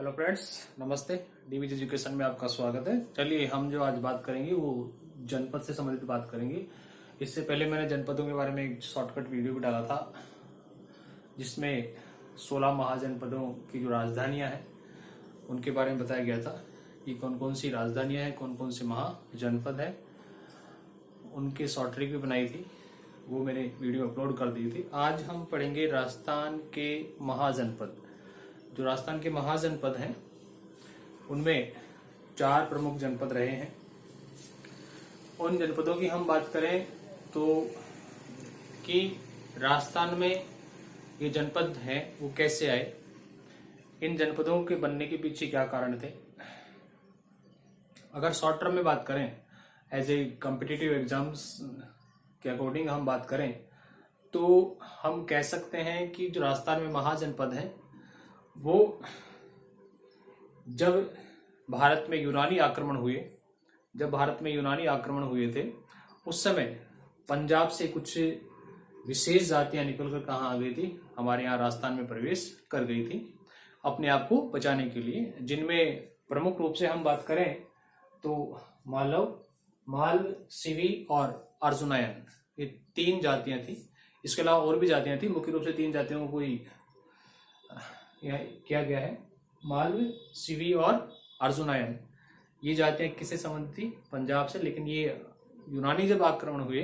Hello friends, नमस्ते। Divi's education में आपका स्वागत है। चलिए हम जो आज बात करेंगे वो जनपद से संबंधित बात करेंगे। इससे पहले मैंने जनपदों के बारे में एक शॉर्टकट वीडियो भी डाला था जिसमें 16 महाजनपदों की जो राजधानियां हैं उनके बारे में बताया गया था कि कौन कौन सी राजधानियां हैं, कौन कौन से महाजनपद हैं, उनकी शॉर्ट ट्रिक भी बनाई थी, वो मैंने वीडियो अपलोड कर दी थी। आज हम पढ़ेंगे राजस्थान के महाजनपद। जो राजस्थान के महाजनपद हैं उनमें 4 प्रमुख जनपद रहे हैं। उन जनपदों की हम बात करें तो कि राजस्थान में ये जनपद हैं वो कैसे आए, इन जनपदों के बनने के पीछे क्या कारण थे। अगर शॉर्ट टर्म में बात करें, एज ए कॉम्पिटिटिव एग्जाम्स के अकॉर्डिंग हम बात करें तो हम कह सकते हैं कि जो राजस्थान में महाजनपद हैं वो जब भारत में यूनानी आक्रमण हुए थे उस समय पंजाब से कुछ विशेष जातियां निकलकर कहाँ आ गई थी, हमारे यहाँ राजस्थान में प्रवेश कर गई थी अपने आप को बचाने के लिए। जिनमें प्रमुख रूप से हम बात करें तो मालव, माल, सिवी और अर्जुनायन, ये 3 जातियां थी। इसके अलावा और भी जातियां थी, मुख्य रूप से 3 जातियों को कोई किया गया है। मालव, सिवी और अर्जुनायन, ये जातियां किससे संबंधित थी? पंजाब से। लेकिन ये यूनानी जब आक्रमण हुए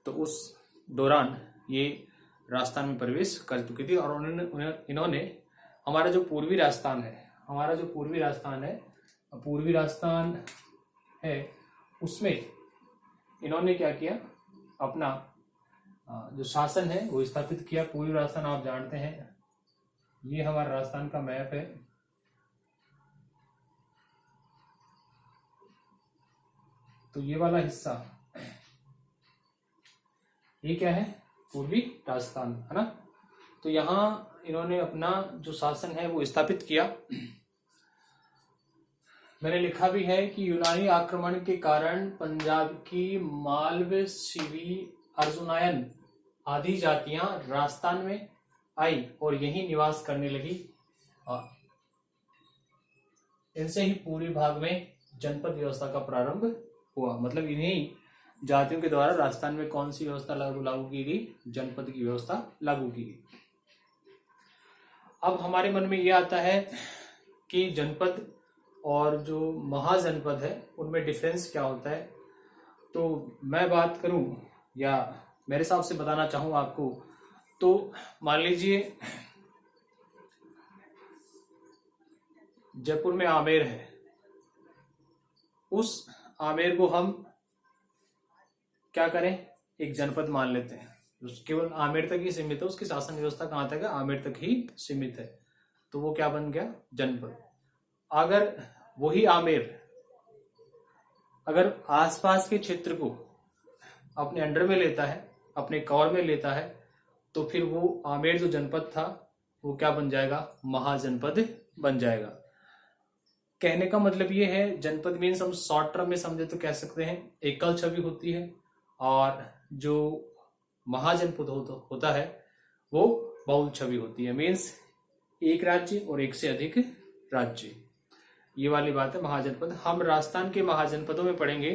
तो उस दौरान ये राजस्थान में प्रवेश कर चुकी थी और इन्होंने हमारा जो पूर्वी राजस्थान है उसमें इन्होंने क्या किया, अपना जो शासन है वो स्थापित किया। पूर्वी राजस्थान आप जानते हैं, ये हमारा राजस्थान का मैप है। तो ये वाला हिस्सा ये क्या है? पूर्वी राजस्थान है ना। तो यहाँ इन्होंने अपना जो शासन है वो स्थापित किया। मैंने लिखा भी है कि यूनानी आक्रमण के कारण पंजाब की मालव, सिवी, अर्जुनायन आदि जातियां राजस्थान में आई और यहीं निवास करने लगी। इनसे ही पूर्वी भाग में जनपद व्यवस्था का प्रारंभ हुआ। मतलब इन्हीं जातियों के द्वारा राजस्थान में कौन सी व्यवस्था लागू की गई? जनपद की व्यवस्था लागू की गई। अब हमारे मन में यह आता है कि जनपद और जो महाजनपद है उनमें डिफरेंस क्या होता है। तो मैं बात करूं या मेरे हिसाब से बताना चाहूं आपको, तो मान लीजिए जयपुर में आमेर है, उस आमेर को हम क्या करें, एक जनपद मान लेते हैं। केवल आमेर तक ही सीमित है, उसकी शासन व्यवस्था कहाँ तक है? आमेर तक ही सीमित है। तो वो क्या बन गया? जनपद। अगर वही आमेर अगर आसपास के क्षेत्र को अपने अंडर में लेता है, अपने कवर में लेता है, तो फिर वो आमेर जो जनपद था वो क्या बन जाएगा? महाजनपद बन जाएगा। कहने का मतलब ये है, जनपद मीन्स हम शॉर्ट टर्म में समझे तो कह सकते हैं एकल छवि होती है, और जो महाजनपद होता है वो बहुल छवि होती है। मीन्स एक राज्य और एक से अधिक राज्य, ये वाली बात है महाजनपद। हम राजस्थान के महाजनपदों में पढ़ेंगे।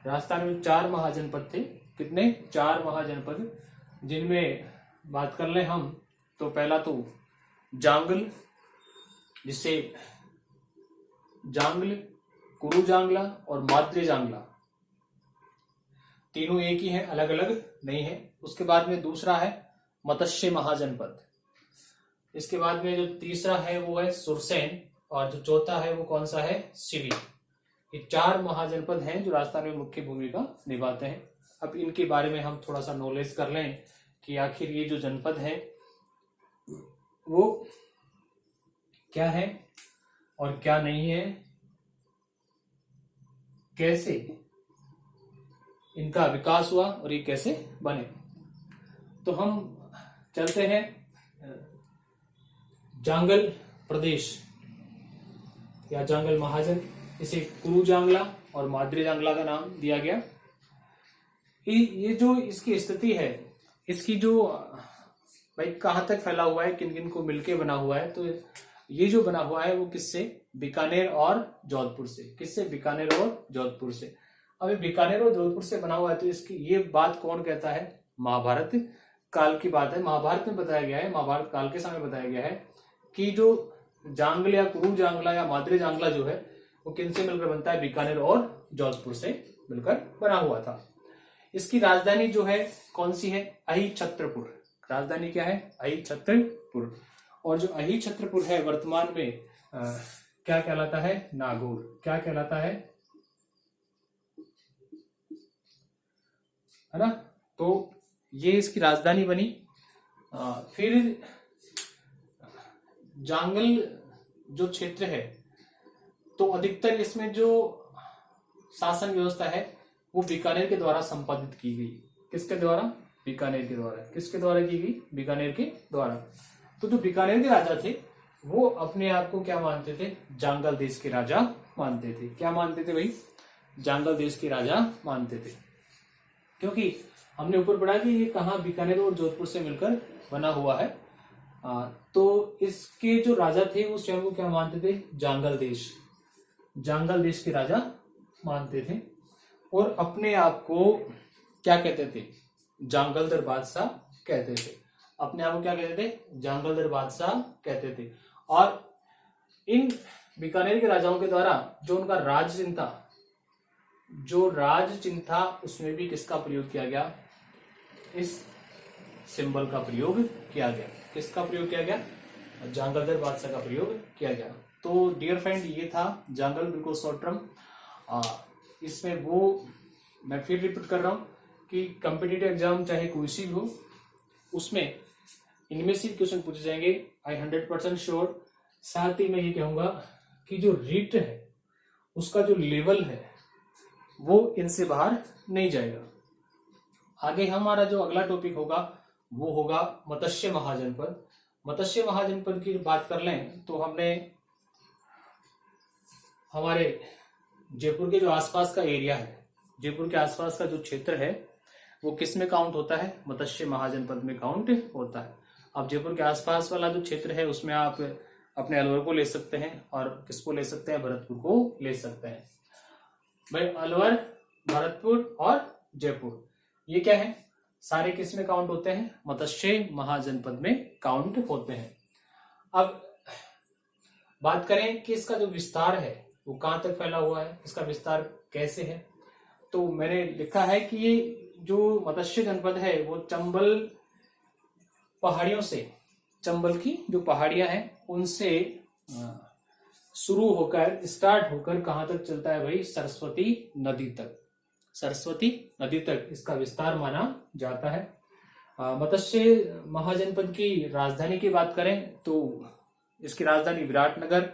राजस्थान में 4 महाजनपद थे। कितने? 4 महाजनपद, जिनमें बात कर लें हम तो पहला तो जांगल, जिससे जांगल, कुरु जांगला और माद्रे जांगला, तीनों एक ही हैं, अलग अलग नहीं है। उसके बाद में दूसरा है मत्स्य महाजनपद। इसके बाद में जो तीसरा है वो है सुरसेन, और जो चौथा है वो कौन सा है? सिवी। ये 4 महाजनपद हैं जो राजस्थान में मुख्य भूमिका निभाते हैं। अब इनके बारे में हम थोड़ा सा नॉलेज कर लें कि आखिर ये जो जनपद है वो क्या है और क्या नहीं है, कैसे इनका विकास हुआ और ये कैसे बने। तो हम चलते हैं जांगल प्रदेश या जांगल महाजन, इसे कुरु जांगला और माद्रे जांगला का नाम दिया गया। ये जो इसकी स्थिति है, इसकी जो भाई कहाँ तक फैला हुआ है, किन किन को मिलके बना हुआ है, तो ये जो बना हुआ है वो किससे, बीकानेर और जोधपुर से। किससे, बीकानेर और जोधपुर से। अब ये बीकानेर और जोधपुर से बना हुआ है, तो इसकी ये बात कौन कहता है, महाभारत काल की बात है। महाभारत में बताया गया है, महाभारत काल के समय बताया गया है कि जो जांगल या कुरु जांगला या माद्री जांगला जो है वो किनसे मिलकर बनता है, बीकानेर और जोधपुर से मिलकर बना हुआ था। इसकी राजधानी जो है कौन सी है, अहिछत्रपुर। राजधानी क्या है, अहिछत्रपुर। और जो अहिछत्रपुर है वर्तमान में क्या कहलाता है, नागौर। क्या कहलाता है ना। तो ये इसकी राजधानी बनी। फिर जांगल जो क्षेत्र है, तो अधिकतर इसमें जो शासन व्यवस्था है वो बीकानेर के द्वारा संपादित की गई। किसके द्वारा, बीकानेर के द्वारा। किसके द्वारा की गई, बीकानेर के द्वारा। तो जो बीकानेर के राजा थे वो अपने आप को क्या मानते थे, जांगल देश के राजा मानते थे। क्या मानते थे भाई, जांगल देश के राजा मानते थे। क्योंकि हमने ऊपर पढ़ा कि ये कहाँ, बीकानेर और जोधपुर से मिलकर बना हुआ है। तो इसके जो राजा थे वो स्वयं को क्या मानते थे, जांगल देश, जांगल देश के राजा मानते थे। और अपने आप को क्या कहते थे, जांगलदर बादशाह कहते थे। अपने आप को क्या कहते थे, जांगलदर बादशाह कहते थे। और इन बीकानेर के राजाओं के द्वारा जो उनका राज चिन्ह था, जो राज चिन्ह था उसमें भी किसका प्रयोग किया गया, इस सिंबल का प्रयोग किया गया। किसका प्रयोग किया गया, जांगलदर बादशाह का प्रयोग किया गया। तो डियर फ्रेंड, ये था जांगल बिल्कुल शॉर्ट टर्म। इसमें वो मैं फिर रिपीट कर रहा हूँ कि कॉम्पिटिटिव एग्जाम चाहे कोई सी भी हो, उसमें इनमें से क्वेश्चन पूछे जाएंगे, आई 100% श्योर। साथ ही मैं ये कहूंगा कि जो रीट है उसका जो लेवल है वो इनसे बाहर नहीं जाएगा। आगे हमारा जो अगला टॉपिक होगा वो होगा मत्स्य महाजनपद। मत्स्य महाजनपद की बात कर लें तो हमने हमारे जयपुर के जो आसपास का एरिया है, जयपुर के आसपास का जो क्षेत्र है वो किस में काउंट होता है, मत्स्य महाजनपद में काउंट होता है। अब जयपुर के आसपास वाला जो क्षेत्र है उसमें आप अपने अलवर को ले सकते हैं और किसको ले सकते हैं, भरतपुर को ले सकते हैं। भाई अलवर, भरतपुर और जयपुर ये क्या है, सारे किस में काउंट होते हैं, मत्स्य महाजनपद में काउंट होते हैं। अब बात करें कि इसका जो विस्तार है वो कहां तक फैला हुआ है, इसका विस्तार कैसे है, तो मैंने लिखा है कि ये जो मत्स्य जनपद है वो चंबल पहाड़ियों से, चंबल की जो पहाड़ियां हैं उनसे शुरू होकर, स्टार्ट होकर कहां तक चलता है भाई, सरस्वती नदी तक। सरस्वती नदी तक इसका विस्तार माना जाता है। मत्स्य महाजनपद की राजधानी की बात करें तो इसकी राजधानी विराटनगर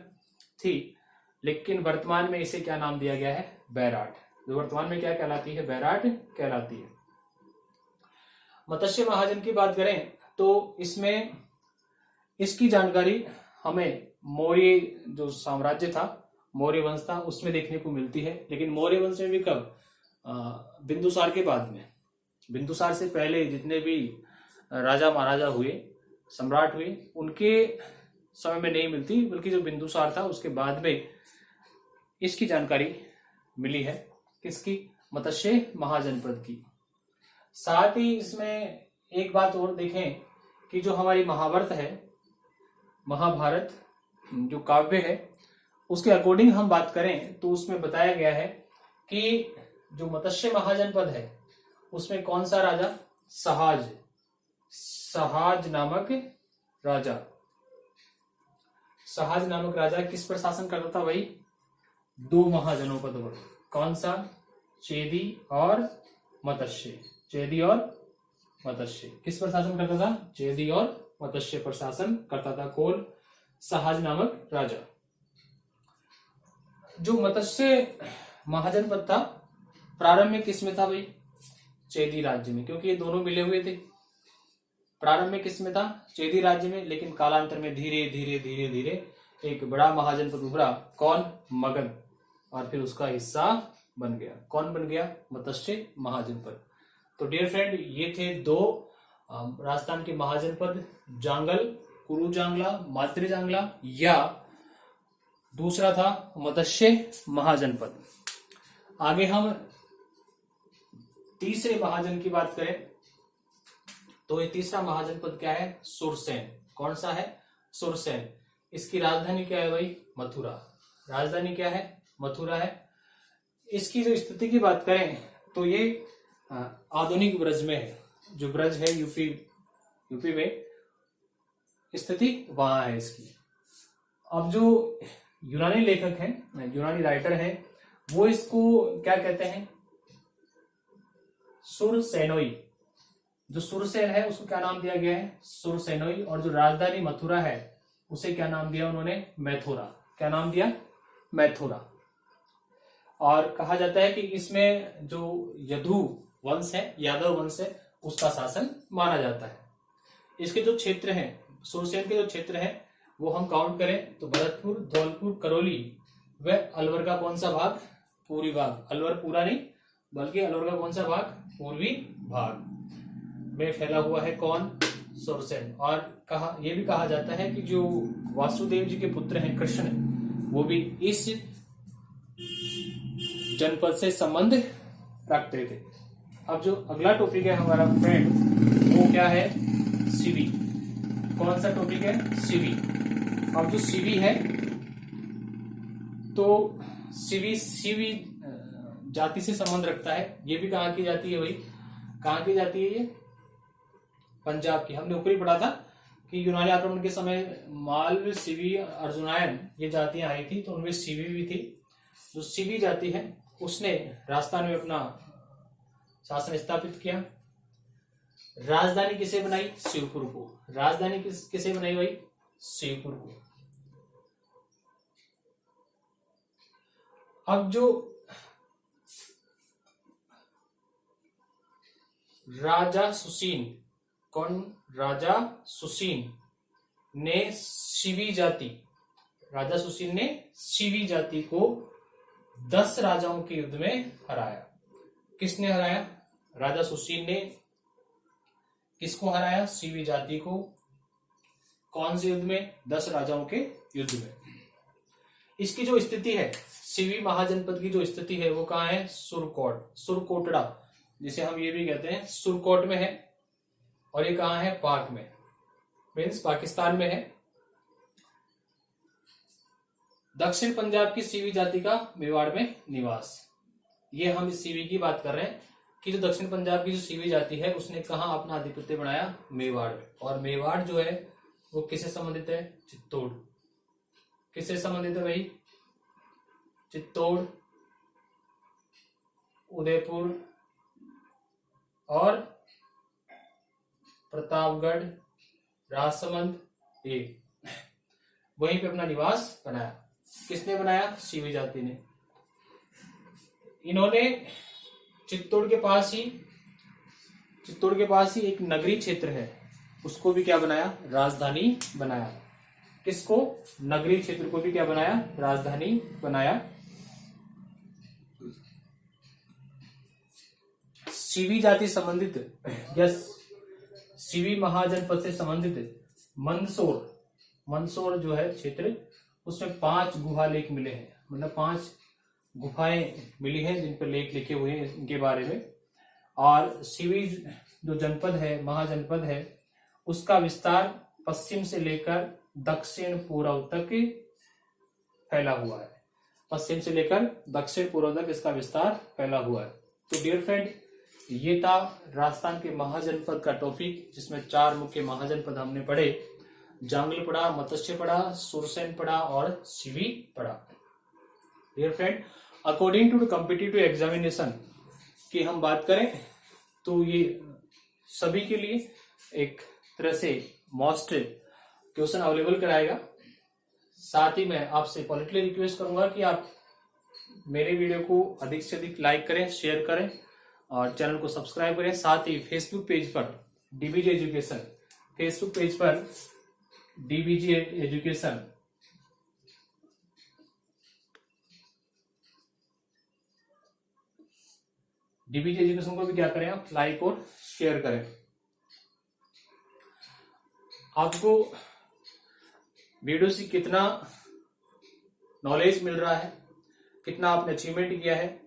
थी, लेकिन वर्तमान में इसे क्या नाम दिया गया है, बैराट। जो वर्तमान में क्या कहलाती है, बैराट कहलाती है। मत्स्य महाजन की बात करें तो इसमें इसकी जानकारी हमें मौर्य जो साम्राज्य था, मौर्य वंश था, उसमें देखने को मिलती है। लेकिन मौर्य वंश में भी कब, बिंदुसार के बाद में। बिंदुसार से पहले जितने भी राजा महाराजा हुए, सम्राट हुए, उनके समय में नहीं मिलती, बल्कि जो बिंदुसार था उसके बाद में इसकी जानकारी मिली है। किसकी, मत्स्य महाजनपद की। साथ ही इसमें एक बात और देखें कि जो हमारी महाभारत है, महाभारत जो काव्य है, उसके अकॉर्डिंग हम बात करें तो उसमें बताया गया है कि जो मत्स्य महाजनपद है उसमें कौन सा राजा, सहाज, सहाज नामक राजा, सहाज नामक राजा किस पर शासन करता था भाई, दो महाजनपद पर। कौन सा, चेदी और मत्स्य। चेदी और मत्स्य किस पर शासन करता था, चेदी और मत्स्य पर शासन करता था। कौन, सहाज नामक राजा। जो मत्स्य महाजनपद था प्रारंभ में किस में था भाई, चेदी राज्य में, क्योंकि ये दोनों मिले हुए थे। प्रारंभ में किस में था, चेदी राज्य में, लेकिन कालांतर में धीरे धीरे धीरे धीरे एक बड़ा महाजनपद उभरा। कौन, मगध, और फिर उसका हिस्सा बन गया। कौन बन गया, मत्स्य महाजनपद। तो डियर फ्रेंड, ये थे दो राजस्थान के महाजनपद, जांगल, पूर्व जांगला, मातृ जांगला, या दूसरा था मत्स्य महाजनपद। आगे हम तीसरे महाजन की बात करें तो ये तीसरा महाजनपद क्या है? सुरसेन। कौन सा है? सुरसेन। इसकी राजधानी क्या है भाई? मथुरा। राजधानी क्या है? मथुरा है। इसकी जो स्थिति की बात करें तो ये आधुनिक ब्रज में है। जो ब्रज है यूपी में स्थिति वहां है इसकी। अब जो यूनानी लेखक हैं, यूनानी राइटर हैं, वो इसको क्या कहते हैं? सुरसेनोई। जो सुरसेन है उसको क्या नाम दिया गया है? सुरसेनोई। और जो राजधानी मथुरा है उसे क्या नाम दिया उन्होंने? मैथुरा। क्या नाम दिया? मैथुरा। और कहा जाता है कि इसमें जो यदु वंश है, यादव वंश है, उसका शासन माना जाता है। इसके जो क्षेत्र हैं, सुरसेन के जो क्षेत्र हैं, वो हम काउंट करें तो भरतपुर, धौलपुर, करौली व अलवर का कौन सा भाग? पूर्वी भाग। अलवर पूरा नहीं बल्कि अलवर का कौन सा भाग? पूर्वी भाग में फैला हुआ है कौन? सुरसेन। और ये भी कहा जाता है कि जो वासुदेव जी के पुत्र हैं कृष्ण, वो भी इस जनपद से संबंध रखते थे। अब जो अगला टॉपिक है हमारा फ्रेंड, वो क्या है? सीवी। कौन सा टॉपिक है? सीवी। अब जो सीवी है तो सीवी जाति से संबंध रखता है। ये भी कहाँ की जाती है भाई? कहाँ की जाती है ये? पंजाब की। हमने ऊपर ही पढ़ा था कि यूनानी आक्रमण के समय मालव, सीवी, अर्जुनायन ये जातियां आई थी, तो उनमें सीवी भी थी। जो सीवी जाति है उसने राजस्थान में अपना शासन स्थापित किया। राजधानी किसे बनाई? शिवपुर को। राजधानी किसे बनाई भाई? शिवपुर को। अब जो राजा सुसीन, कौन? राजा सुसीन ने शिवी जाति, राजा सुसीन ने शिवी जाति को 10 राजाओं के युद्ध में हराया। किसने हराया? राजा सुसीन ने किसको हराया? शिवी जाति को। कौन से युद्ध में? 10 राजाओं के युद्ध में। इसकी जो स्थिति है, शिवी महाजनपद की जो स्थिति है वो कहाँ है? सुरकोट, सुरकोटड़ा जिसे हम ये भी कहते हैं, सुरकोट में है। और ये कहाँ है? पाक में, मीन्स पाकिस्तान में है। दक्षिण पंजाब की सीवी जाति का मेवाड़ में निवास। ये हम इस सीवी की बात कर रहे हैं कि जो दक्षिण पंजाब की जो सीवी जाति है उसने कहाँ अपना आधिपत्य बनाया? मेवाड़ में। और मेवाड़ जो है वो किससे संबंधित है? चित्तौड़। किससे संबंधित है भाई? चित्तौड़, उदयपुर और प्रतापगढ़, राजसमंद, ये वहीं पे अपना निवास बनाया। किसने बनाया? सीवी जाति ने। इन्होंने चित्तौड़ के पास ही एक नगरी क्षेत्र है, उसको भी क्या बनाया? राजधानी बनाया। किसको? नगरी क्षेत्र को भी क्या बनाया? राजधानी बनाया। सीवी जाति संबंधित या सीवी महाजनपद से संबंधित मंदसौर जो है क्षेत्र, उसमें 5 गुहा लेख मिले हैं। मतलब 5 गुफाएं मिली हैं जिन पर लेख लिखे हुए हैं इनके बारे में। और सीवी जो जनपद है, महाजनपद है, उसका विस्तार पश्चिम से लेकर दक्षिण पूर्व तक फैला हुआ है। पश्चिम से लेकर दक्षिण पूर्व तक इसका विस्तार फैला हुआ है। तो डियर फ्रेंड, ये था राजस्थान के महाजनपद का टॉपिक, जिसमें 4 मुख्य महाजनपद हमने पढ़े। जांगल पढ़ा, मत्स्य पढ़ा, सुरसेन पढ़ा और सीवी पढ़ा। Dear friend, according to the competitive examination की हम बात करें तो ये सभी के लिए एक तरह से मोस्ट क्वेश्चन अवेलेबल कराएगा। साथ ही मैं आपसे पॉलिटिकली रिक्वेस्ट करूंगा कि आप मेरे वीडियो को अधिक से अधिक लाइक करें, शेयर करें और चैनल को सब्सक्राइब करें। साथ ही फेसबुक पेज पर डीबीजी एजुकेशन, फेसबुक पेज पर डीबीजी एजुकेशन को भी क्या करें आप? लाइक और शेयर करें। आपको वीडियो से कितना नॉलेज मिल रहा है, कितना आपने अचीवमेंट किया है,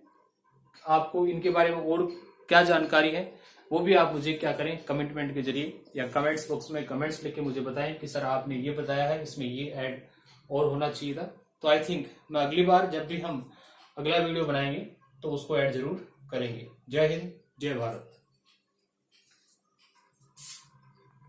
आपको इनके बारे में और क्या जानकारी है, वो भी आप मुझे क्या करें, कमेंटमेंट के जरिए या कमेंट्स बॉक्स में कमेंट्स लिख के मुझे बताएं कि सर आपने ये बताया है, इसमें ये ऐड और होना चाहिए था। तो आई थिंक मैं अगली बार जब भी हम अगला वीडियो बनाएंगे तो उसको ऐड जरूर करेंगे। जय हिंद, जय भारत।